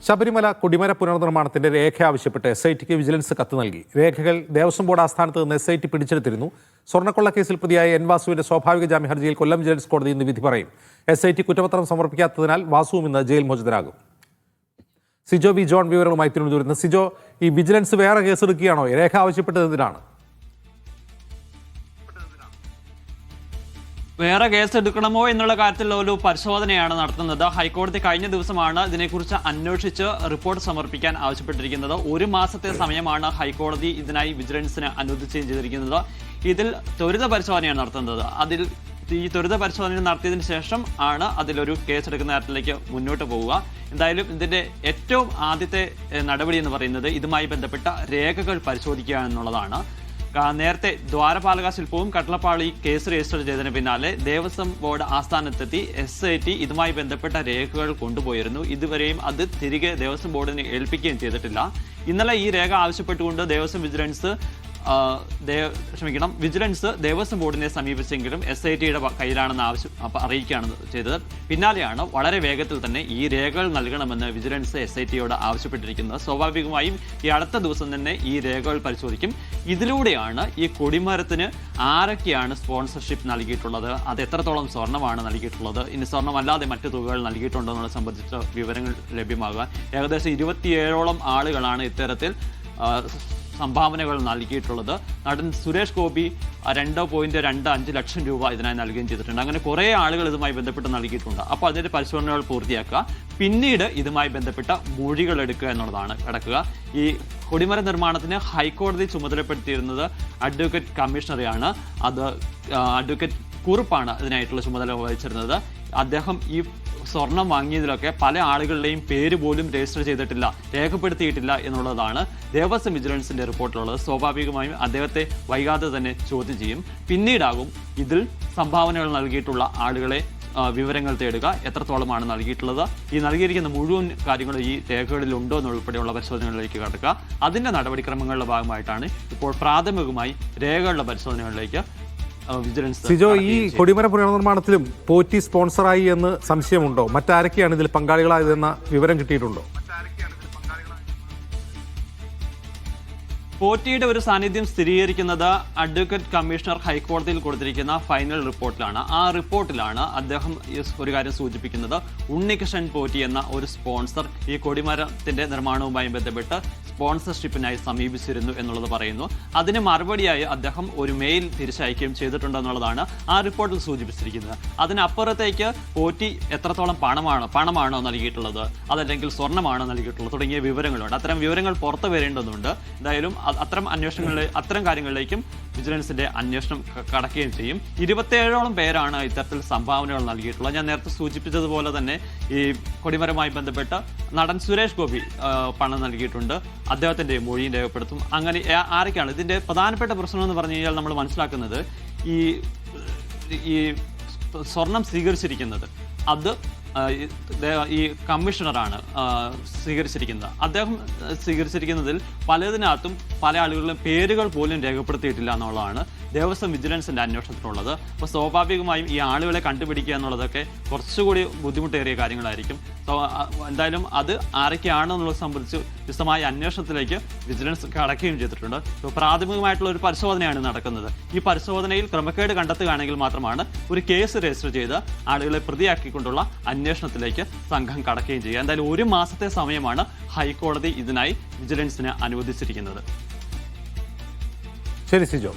ശബരിമല കൊടിമര പുനർനിർമ്മാണത്തിന്റെ രേഖ ആവശ്യപ്പെട്ട് SITക്ക് വിജിലൻസ് കത്ത് നൽകി. രേഖകൾ ദേവസ്വം ബോർഡ് ആസ്ഥാനത്ത് നിന്ന് SIT പിടിച്ചെടുത്തിരുന്നു. സ്വർണ്ണക്കൊള്ള കേസിൽ പ്രതിയായ N വാസുവിന്റെ സ്വാഭാവിക ജാമ്യ ഹർജിയിൽ കൊല്ലം വിജിലൻസ് കോടതി ഇന്ന് വിധി പറയും. SIT കുറ്റപത്രം സമർപ്പിക്കാത്തതിനാൽ വാസുവും ഇന്ന് ജയിൽ മോചിതനാകും. സിജോ വി ജോൺ വിവരങ്ങളുമായി തിരുവനന്തപുരത്ത്. സിജോ, ഈ വിജിലൻസ് വേറെ കേസെടുക്കുകയാണോ? രേഖ ആവശ്യപ്പെട്ടത് എന്തിനാണ്? വേറെ കേസ് എടുക്കണമോ എന്നുള്ള കാര്യത്തിൽ ഒരു പരിശോധനയാണ് നടത്തുന്നത്. ഹൈക്കോടതി കഴിഞ്ഞ ദിവസമാണ് ഇതിനെക്കുറിച്ച് അന്വേഷിച്ച് റിപ്പോർട്ട് സമർപ്പിക്കാൻ ആവശ്യപ്പെട്ടിരിക്കുന്നത്. 1 മാസത്തെ സമയമാണ് ഹൈക്കോടതി ഇതിനായി വിജിലൻസിന് അനുവദിക്കുകയും ചെയ്തിരിക്കുന്നത്. ഇതിൽ ത്വരിത പരിശോധനയാണ് നടത്തുന്നത്. ഈ ത്വരിത പരിശോധന നടത്തിയതിന് ശേഷം ആണ് അതിലൊരു കേസെടുക്കുന്ന കാര്യത്തിലേക്ക് മുന്നോട്ട് പോവുക. എന്തായാലും ഇതിന്റെ ഏറ്റവും ആദ്യത്തെ നടപടി എന്ന് പറയുന്നത് ഇതുമായി ബന്ധപ്പെട്ട രേഖകൾ പരിശോധിക്കുക എന്നുള്ളതാണ്. നേരത്തെ ദ്വാരപാലക ശില്പവും കട്ടളപ്പാളി കേസ് രജിസ്റ്റർ ചെയ്തതിന് പിന്നാലെ ദേവസ്വം ബോർഡ് ആസ്ഥാനത്തെത്തി SIT ഇതുമായി ബന്ധപ്പെട്ട രേഖകൾ കൊണ്ടുപോയിരുന്നു. ഇതുവരെയും അത് തിരികെ ദേവസ്വം ബോർഡിന് ഏൽപ്പിക്കുകയും ചെയ്തിട്ടില്ല. ഇന്നലെ ഈ രേഖ ആവശ്യപ്പെട്ടുകൊണ്ട് വിജിലൻസ് ദേവസ്വം ബോർഡിനെ സമീപിച്ചെങ്കിലും SITയുടെ കയ്യിലാണെന്ന് അറിയിക്കുകയാണ് ചെയ്തത്. പിന്നാലെയാണ് വളരെ വേഗത്തിൽ തന്നെ ഈ രേഖകൾ നൽകണമെന്ന് വിജിലൻസ് SITയോട് ആവശ്യപ്പെട്ടിരിക്കുന്നത്. സ്വാഭാവികമായും ഈ അടുത്ത ദിവസം തന്നെ ഈ രേഖകൾ പരിശോധിക്കും. ഇതിലൂടെയാണ് ഈ കൊടിമരത്തിന് ആരൊക്കെയാണ് സ്പോൺസർഷിപ്പ് നൽകിയിട്ടുള്ളത്, അത് എത്രത്തോളം സ്വർണ്ണമാണ് നൽകിയിട്ടുള്ളത്, ഇനി സ്വർണ്ണമല്ലാതെ മറ്റു തുകകൾ നൽകിയിട്ടുണ്ടോ എന്നുള്ളത് സംബന്ധിച്ച വിവരങ്ങൾ ലഭ്യമാകുക. ഏകദേശം 27ഓളം ആളുകളാണ് ഇത്തരത്തിൽ സംഭാവനകൾ നൽകിയിട്ടുള്ളത്. നടൻ സുരേഷ് ഗോപി 2.25 ലക്ഷം രൂപ ഇതിനായി നൽകുകയും ചെയ്തിട്ടുണ്ട്. അങ്ങനെ കുറേ ആളുകൾ ഇതുമായി ബന്ധപ്പെട്ട് നൽകിയിട്ടുണ്ട്. അപ്പോൾ അതിൻ്റെ പരിശോധനകൾ പൂർത്തിയാക്കുക, പിന്നീട് ഇതുമായി ബന്ധപ്പെട്ട മൊഴികൾ എടുക്കുക എന്നുള്ളതാണ് കിടക്കുക. ഈ കൊടിമര നിർമ്മാണത്തിന് ഹൈക്കോടതി ചുമതലപ്പെടുത്തിയിരുന്നത് അഡ്വക്കേറ്റ് കമ്മീഷണറെയാണ്. അത് അഡ്വക്കേറ്റ് കുറുപ്പാണ് ഇതിനായിട്ടുള്ള ചുമതല വഹിച്ചിരുന്നത്. അദ്ദേഹം ഈ സ്വർണം വാങ്ങിയതിലൊക്കെ പല ആളുകളുടെയും പേര് പോലും രജിസ്റ്റർ ചെയ്തിട്ടില്ല, രേഖപ്പെടുത്തിയിട്ടില്ല എന്നുള്ളതാണ് ദേവസ്വം വിജിലൻസിന്റെ റിപ്പോർട്ടിലുള്ളത്. സ്വാഭാവികമായും അദ്ദേഹത്തെ വൈകാതെ തന്നെ ചോദ്യം ചെയ്യും. പിന്നീടാകും ഇതിൽ സംഭാവനകൾ നൽകിയിട്ടുള്ള ആളുകളെ വിവരങ്ങൾ തേടുക, എത്രത്തോളമാണ് നൽകിയിട്ടുള്ളത്, ഈ നൽകിയിരിക്കുന്ന മുഴുവൻ കാര്യങ്ങളും ഈ രേഖകളിൽ ഉണ്ടോ എന്നുൾപ്പെടെയുള്ള പരിശോധനകളിലേക്ക് കടക്കുക. അതിൻ്റെ നടപടിക്രമങ്ങളുടെ ഭാഗമായിട്ടാണ് ഇപ്പോൾ പ്രാഥമികമായി രേഖകളുടെ പരിശോധനകളിലേക്ക് സിജോ, ഈ കൊടിമര പുനർനിർമ്മാണത്തിലും പോറ്റി സ്പോൺസറായി എന്ന് സംശയമുണ്ടോ? മറ്റാരൊക്കെയാണ് ഇതിൽ പങ്കാളികളായതെന്ന വിവരം കിട്ടിയിട്ടുണ്ടോ? പോറ്റിയുടെ ഒരു സാന്നിധ്യം സ്ഥിരീകരിക്കുന്നത് അഡ്വക്കേറ്റ് കമ്മീഷണർ ഹൈക്കോടതിയിൽ കൊടുത്തിരിക്കുന്ന ഫൈനൽ റിപ്പോർട്ടിലാണ്. ആ റിപ്പോർട്ടിലാണ് അദ്ദേഹം ഒരു കാര്യം സൂചിപ്പിക്കുന്നത്. ഉണ്ണികൃഷ്ണൻ പോറ്റി എന്ന ഒരു സ്പോൺസർ ഈ കൊടിമരത്തിന്റെ നിർമ്മാണവുമായി ബന്ധപ്പെട്ട് സ്പോൺസർഷിപ്പിനായി സമീപിച്ചിരുന്നു എന്നുള്ളത് പറയുന്നു. അതിന് മറുപടിയായി അദ്ദേഹം ഒരു മെയിൽ തിരിച്ചയക്കുകയും ചെയ്തിട്ടുണ്ടെന്നുള്ളതാണ് ആ റിപ്പോർട്ടിൽ സൂചിപ്പിച്ചിരിക്കുന്നത്. അതിനപ്പുറത്തേക്ക് പോറ്റി എത്രത്തോളം പണമാണോ നൽകിയിട്ടുള്ളത്, അതല്ലെങ്കിൽ സ്വർണ്ണമാണോ നൽകിയിട്ടുള്ളത് തുടങ്ങിയ വിവരങ്ങളുണ്ട്. അത്തരം വിവരങ്ങൾ പുറത്തു വരേണ്ടതുണ്ട്. എന്തായാലും അത്തരം കാര്യങ്ങളിലേക്കും വിജിലൻസിന്റെ അന്വേഷണം കടക്കുകയും ചെയ്യും. 27ഓളം പേരാണ് ഇത്തരത്തിൽ സംഭാവനകൾ നൽകിയിട്ടുള്ളത്. ഞാൻ നേരത്തെ സൂചിപ്പിച്ചതുപോലെ തന്നെ ഈ കൊടിമരവുമായി ബന്ധപ്പെട്ട് നടൻ സുരേഷ് ഗോപി പണം നൽകിയിട്ടുണ്ട്. അദ്ദേഹത്തിന്റെ മൊഴിയും രേഖപ്പെടുത്തും. അങ്ങനെ ആരൊക്കെയാണ് ഇതിന്റെ പ്രധാനപ്പെട്ട പ്രശ്നം എന്ന് പറഞ്ഞു കഴിഞ്ഞാൽ നമ്മൾ മനസ്സിലാക്കുന്നത് ഈ സ്വർണം സ്വീകരിച്ചിരിക്കുന്നത് അത് ഈ കമ്മീഷണറാണ് സ്വീകരിച്ചിരിക്കുന്നത്. അദ്ദേഹം സ്വീകരിച്ചിരിക്കുന്നതിൽ പലതിനകത്തും പല ആളുകളുടെ പേരുകൾ പോലും രേഖപ്പെടുത്തിയിട്ടില്ല എന്നുള്ളതാണ് ദേവസ്വം വിജിലൻസിന്റെ അന്വേഷണത്തിലുള്ളത്. അപ്പോൾ സ്വാഭാവികമായും ഈ ആളുകളെ കണ്ടുപിടിക്കുക എന്നുള്ളതൊക്കെ കുറച്ചുകൂടി ബുദ്ധിമുട്ടേറിയ കാര്യങ്ങളായിരിക്കും. എന്തായാലും അത് ആരൊക്കെയാണെന്നുള്ളത് സംബന്ധിച്ച് വിശദമായ അന്വേഷണത്തിലേക്ക് വിജിലൻസ് കടക്കുകയും ചെയ്തിട്ടുണ്ട്. പ്രാഥമികമായിട്ടുള്ള ഒരു പരിശോധനയാണ് നടക്കുന്നത്. ഈ പരിശോധനയിൽ ക്രമക്കേട് കണ്ടെത്തുകയാണെങ്കിൽ മാത്രമാണ് ഒരു കേസ് രജിസ്റ്റർ ചെയ്ത് ആളുകളെ പ്രതിയാക്കിക്കൊണ്ടുള്ള അന്വേഷണത്തിലേക്ക് സംഘം കടക്കുകയും ചെയ്യുക. എന്തായാലും 1 മാസത്തെ സമയമാണ് ഹൈക്കോടതി ഇതിനായി വിജിലൻസിന് അനുവദിച്ചിരിക്കുന്നത്. ശരി സിജോ.